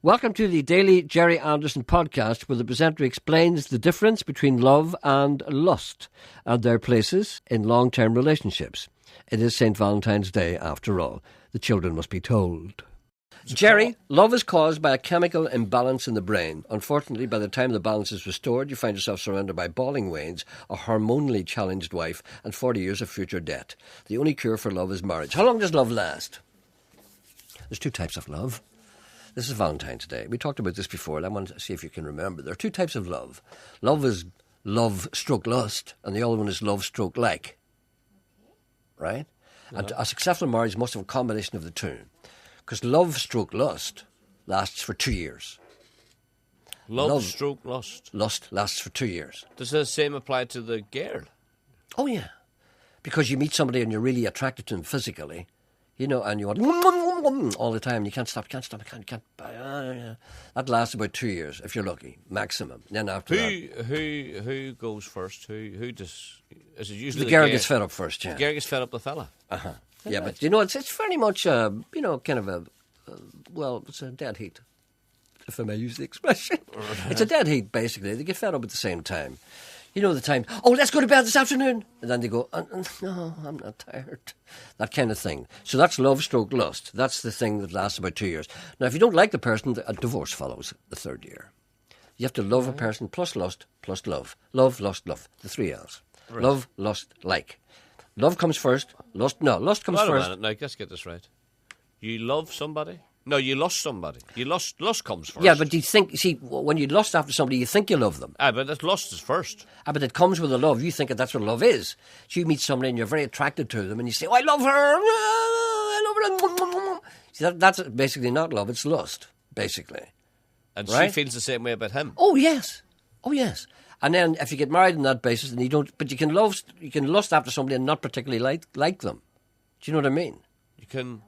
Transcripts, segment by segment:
Welcome to the Daily Jerry Anderson podcast, where the presenter explains the difference between love and lust and their places in long-term relationships. It is St. Valentine's Day, after all. The children must be told. Jerry, love is caused by a chemical imbalance in the brain. Unfortunately, by the time the balance is restored, you find yourself surrounded by bawling wains, a hormonally challenged wife, and 40 years of future debt. The only cure for love is marriage. How long does love last? There's two types of love. This is Valentine's Day. We talked about this before, and I want to see if you can remember. There are two types of love. Love is love stroke lust, and the other one is love stroke like. Right? Yeah. And a successful marriage must have a combination of the two. Because love stroke lust lasts for 2 years. Love stroke lust? Lust lasts for 2 years. Does the same apply to the girl? Oh, yeah. Because you meet somebody and you're really attracted to them physically, you know, and you want all the time. You can't stop. That lasts about 2 years, if you're lucky, maximum. Then after that... Who goes first? Who does... Is it usually the girl gets fed up first, yeah. The girl gets fed up the fella? Uh-huh. Yeah, but, you know, it's very much, kind of it's a dead heat, if I may use the expression. It's a dead heat, basically. They get fed up at the same time. You know the time, let's go to bed this afternoon. And then they go, no, I'm not tired. That kind of thing. So that's love stroke lust. That's the thing that lasts about 2 years. Now, if you don't like the person, a divorce follows the third year. You have to love a person plus lust plus love. Love, lust, love. The 3 L's. Right. Love, lust, like. Love comes first. Lust comes first. Wait a minute, now, let's get this right. You love somebody? No, you lust somebody. Lust comes first. Yeah, but do you think, when you lust after somebody, you think you love them. But that lust is first. But it comes with the love. You think that's what love is. So you meet somebody and you're very attracted to them and you say, I love her. I love her. See, that's basically not love, it's lust, basically. And right? she feels the same way about him. Oh, yes. And then if you get married on that basis, and you don't, but you can lust after somebody and not particularly like them. Do you know what I mean? You can.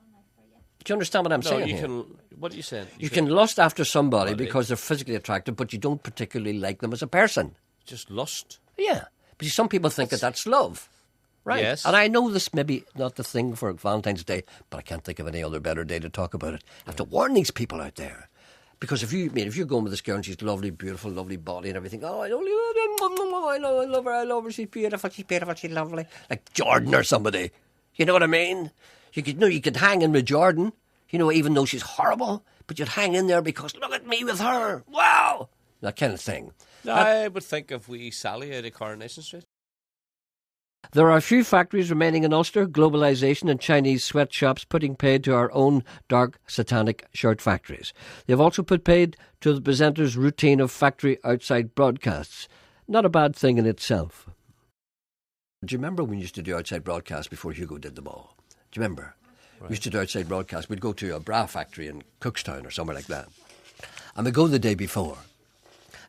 Do you understand what I'm saying? What are you saying? You can lust after somebody because they're physically attractive, but you don't particularly like them as a person. Just lust. Yeah, but some people think that's love, right? Yes. And I know this may be not the thing for Valentine's Day, but I can't think of any other better day to talk about it. I have to warn these people out there. Because if you're going with this girl and she's lovely, beautiful, lovely body and everything, I love her, she's beautiful, she's lovely. Like Jordan or somebody. You know what I mean? You could hang in with Jordan, even though she's horrible, but you'd hang in there because look at me with her. Wow! That kind of thing. I would think of wee Sally out of Coronation Street. There are a few factories remaining in Ulster, globalisation and Chinese sweatshops putting paid to our own dark satanic shirt factories. They've also put paid to the presenter's routine of factory outside broadcasts. Not a bad thing in itself. Do you remember when we used to do outside broadcasts before Hugo did them all? Do you remember? Right. We used to do outside broadcasts. We'd go to a bra factory in Cookstown or somewhere like that. And we'd go the day before.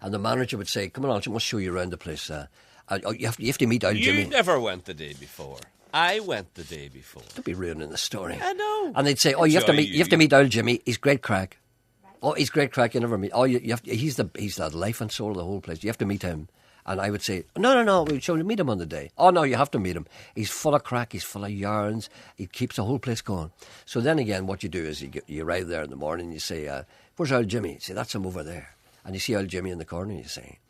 And the manager would say, come on, I must show you around the place. You have to meet old Jimmy. You never went the day before. I went the day before. Don't be ruining the story. I know. And they'd say, you have to meet old Jimmy. He's great crack. Oh, he's great crack. You never meet. He's the life and soul of the whole place. You have to meet him. And I would say, no, we'll show you meet him on the day. Oh no, you have to meet him. He's full of crack. He's full of yarns. He keeps the whole place going. So then again, what you do is you arrive there in the morning. And you say, where's old Jimmy? You say, that's him over there. And you see old Jimmy in the corner. You say.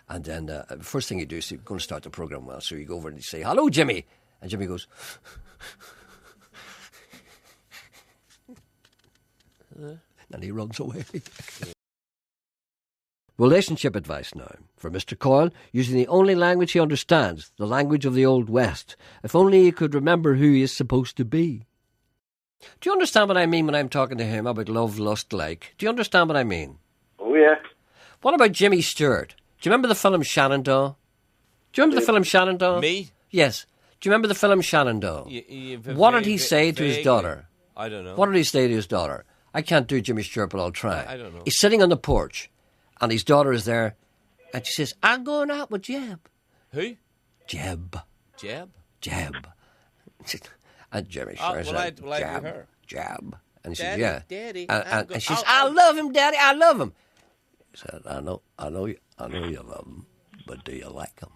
And then the first thing you do is you're going to start the programme well. So you go over and you say, hello, Jimmy. And Jimmy goes... and he runs away. Relationship advice now for Mr. Coyle, using the only language he understands, the language of the Old West. If only he could remember who he is supposed to be. Do you understand what I mean when I'm talking to him about love, lust, like? Do you understand what I mean? Oh, yeah. What about Jimmy Stewart? Do you remember the film Shenandoah? Do you remember the film Shenandoah? Me? Yes. Do you remember the film Shenandoah? What did he say to his daughter? I don't know. What did he say to his daughter? I can't do Jimmy Stewart, but I'll try. I don't know. He's sitting on the porch, and his daughter is there, and she says, I'm going out with Jeb. Who? Jeb. Jeb? Jeb. And Jimmy Stewart said, Jeb. Jeb. And he says, yeah. Daddy. And she says, I love him, Daddy, I love him. He said, I know you love him, but do you like him?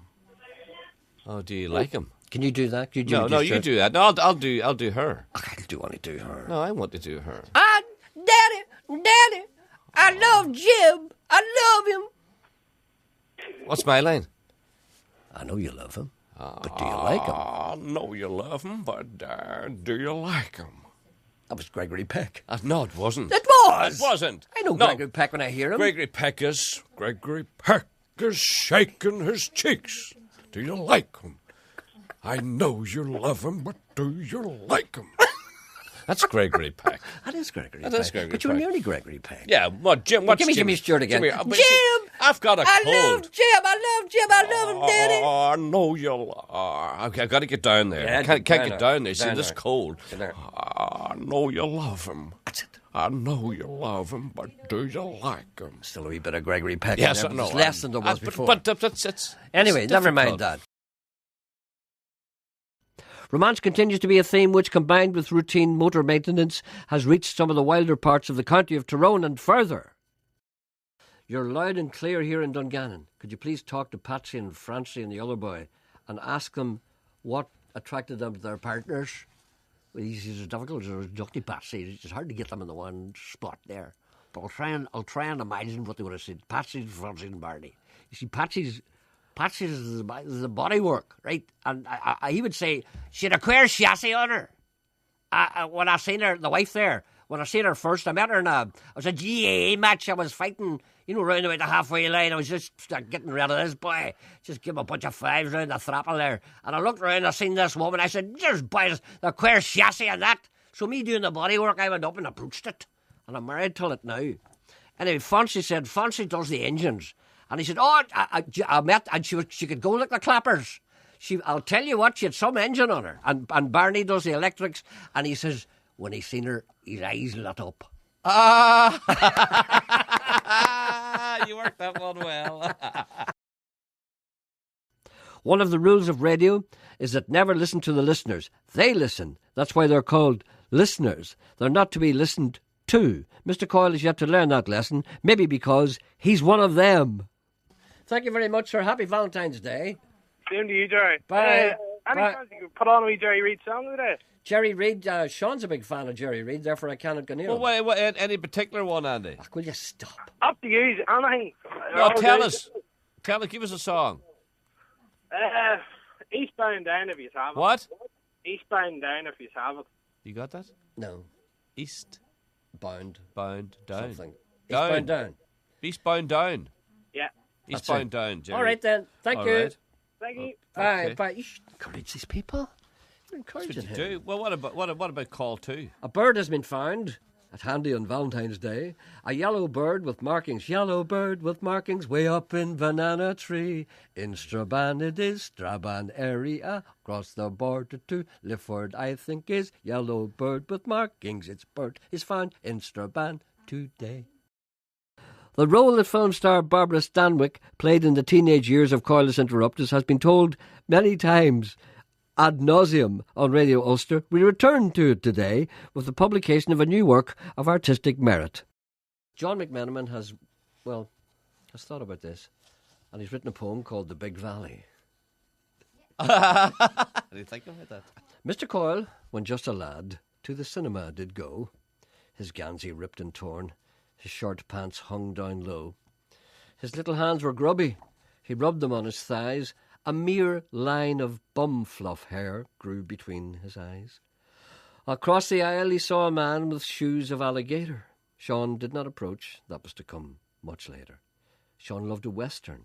Oh, do you like him? Can you do that? You do that. No, I'll do her. I do want to do her. No, I want to do her. Daddy, I love Jim. I love him. What's my line? I know you love him, but do you like him? I know you love him, but do you like him? That was Gregory Peck. No, it wasn't. It was. It wasn't. I know Gregory Peck when I hear him. Gregory Peck is shaking his cheeks. Do you like him? I know you love him, but do you like him? That's Gregory Peck. That is Gregory That Peck. is Gregory But you're Peck. nearly Gregory Peck. Yeah, what, Jim? What's Give me Jim? Jimmy Stewart again. Jim! I've got a cold. I love Jim. I love him, Daddy. Oh, I know you. Okay, I've got to get down there. Yeah, I can't down get down there. See, down this there. cold. Down there. I know you love him. That's it. I know you love him, but do you like him? Still a wee bit of Gregory Peck. Yes, in I there, know. but it's less than there was before. But it's Anyway, never mind that. Romance continues to be a theme which, combined with routine motor maintenance, has reached some of the wilder parts of the county of Tyrone and further. You're loud and clear here in Dungannon. Could you please talk to Patsy and Francie and the other boy and ask them what attracted them to their partners? Well, it's difficult. It's ducty Patsy. It's hard to get them in the one spot there. But I'll try and imagine what they would have said. Patsy, Francie and Barney. You see, Patsy's the body work, right? And he would say, she had a queer chassis on her. When I seen her, the wife there, when I seen her first, I met her in it was a GAA match. I was fighting, round about the halfway line. I was just getting rid of this boy. Just give him a bunch of fives round the thrapple there. And I looked around, I seen this woman. I said, there's boys, the queer chassis and that. So me doing the body work, I went up and approached it. And I'm married till it now. Anyway, Francie does the engines. And he said, I met, and she could go like the clappers. I'll tell you what, she had some engine on her. And Barney does the electrics. And he says, when he seen her, his eyes lit up. You worked that one well. One of the rules of radio is that never listen to the listeners. They listen. That's why they're called listeners. They're not to be listened to. Mr. Coyle has yet to learn that lesson, maybe because he's one of them. Thank you very much, sir. Happy Valentine's Day. Same to you, Jerry. Bye. Any Bye. chance you could put on a wee Jerry Reid song today? Jerry Reid, Sean's a big fan of Jerry Reid, therefore I cannot go near him. Well, any particular one, Andy? Will you stop? Up to you. Anything. No, tell us. Give us a song. Eastbound Down if you have it. What? Eastbound Down if you have it. You got that? No. Bound down. Something. Eastbound down. Eastbound down. Yeah. Eastbound down, Jerry. All right then. Thank you. Right. Thank you. Bye. Okay. Bye. You should encourage these people. You're That's what encouraging you him. do. Well, what about call 2? A bird has been found at handy on Valentine's Day. A yellow bird with markings. Yellow bird with markings way up in banana tree. In Strabane it is, Strabane area. Across the border to Lifford, I think is. Yellow bird with markings. Its bird is found in Strabane today. The role that film star Barbara Stanwyck played in the teenage years of Coylus Interruptus has been told many times ad nauseum on Radio Ulster. We return to it today with the publication of a new work of artistic merit. John McMenamin has thought about this, and he's written a poem called The Big Valley. What do you think about that? Mr. Coyle, when just a lad, to the cinema did go. His gansy ripped and torn, his short pants hung down low. His little hands were grubby, he rubbed them on his thighs. A mere line of bum fluff hair grew between his eyes. Across the aisle he saw a man with shoes of alligator. Sean did not approach, that was to come much later. Sean loved a western,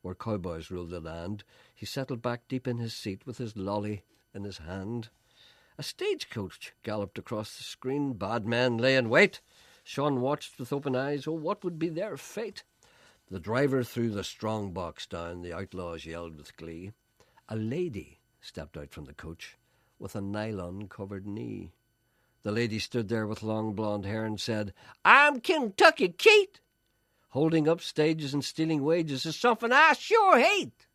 where cowboys ruled the land. He settled back deep in his seat with his lolly in his hand. A stagecoach galloped across the screen. Bad men lay in wait. Sean watched with open eyes. Oh, what would be their fate? The driver threw the strong box down. The outlaws yelled with glee. A lady stepped out from the coach with a nylon-covered knee. The lady stood there with long blonde hair and said, I'm Kentucky Kate. Holding up stages and stealing wages is something I sure hate.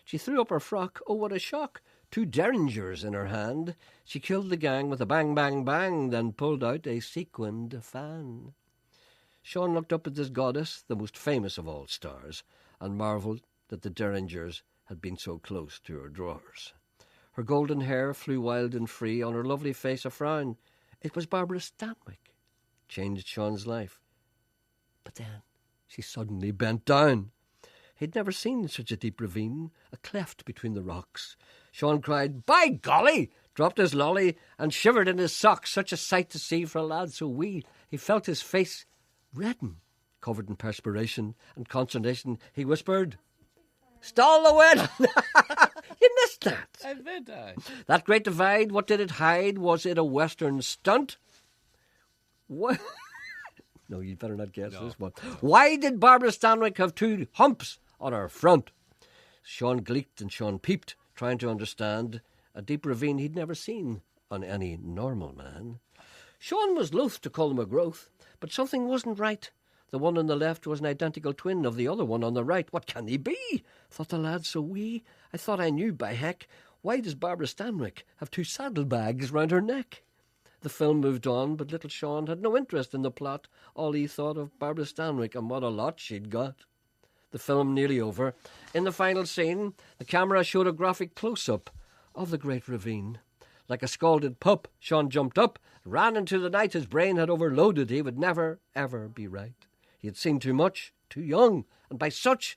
She threw up her frock. Oh, what a shock. 2 derringers in her hand. She killed the gang with a bang, bang, bang, then pulled out a sequined fan. Sean looked up at this goddess, the most famous of all stars, and marvelled that the derringers had been so close to her drawers. Her golden hair flew wild and free, on her lovely face a frown. It was Barbara Stanwyck. Changed Sean's life. then she suddenly bent down. He'd never seen such a deep ravine, a cleft between the rocks. Sean cried, "By golly!" dropped his lolly, and shivered in his socks. Such a sight to see for a lad so wee. He felt his face redden. Covered in perspiration and consternation, he whispered, "Stall the wind!" You missed that. I did, I. That great divide, what did it hide? Was it a western stunt? What? No, you'd better not guess this one. Why did Barbara Stanwyck have two humps on her front? Sean gleeked and Sean peeped, trying to understand a deep ravine he'd never seen on any normal man. Sean was loath to call them a growth, but something wasn't right. The one on the left was an identical twin of the other one on the right. What can he be? Thought the lad so wee. I thought I knew, by heck. Why does Barbara Stanwyck have two saddlebags round her neck? The film moved on, but little Sean had no interest in the plot. All he thought of Barbara Stanwyck and what a lot she'd got. The film nearly over. In the final scene, the camera showed a graphic close-up of the great ravine. Like a scalded pup, Sean jumped up, ran into the night. His brain had overloaded. He would never, ever be right. He had seen too much, too young, and by such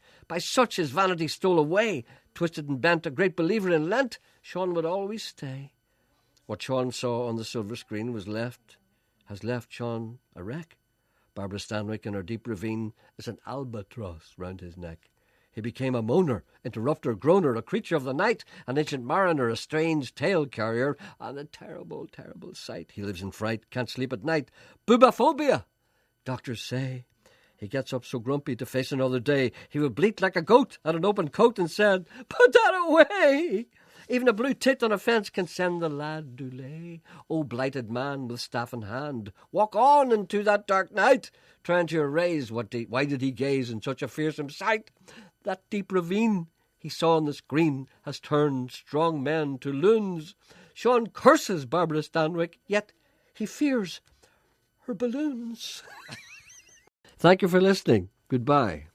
his vanity stole away. Twisted and bent, a great believer in Lent, Sean would always stay. What Sean saw on the silver screen has left Sean a wreck. Barbara Stanwyck in her deep ravine is an albatross round his neck. He became a moaner, interrupter, groaner, a creature of the night, an ancient mariner, a strange tale carrier, and a terrible, terrible sight. He lives in fright, can't sleep at night. Boobophobia, doctors say. He gets up so grumpy to face another day, he would bleat like a goat at an open coat and said, "Put that away!" Even a blue tit on a fence can send the lad to lay. O blighted man with staff in hand, walk on into that dark night, trying to erase why did he gaze in such a fearsome sight? That deep ravine he saw on the screen has turned strong men to loons. Sean curses Barbara Stanwyck, yet he fears her balloons. Thank you for listening. Goodbye.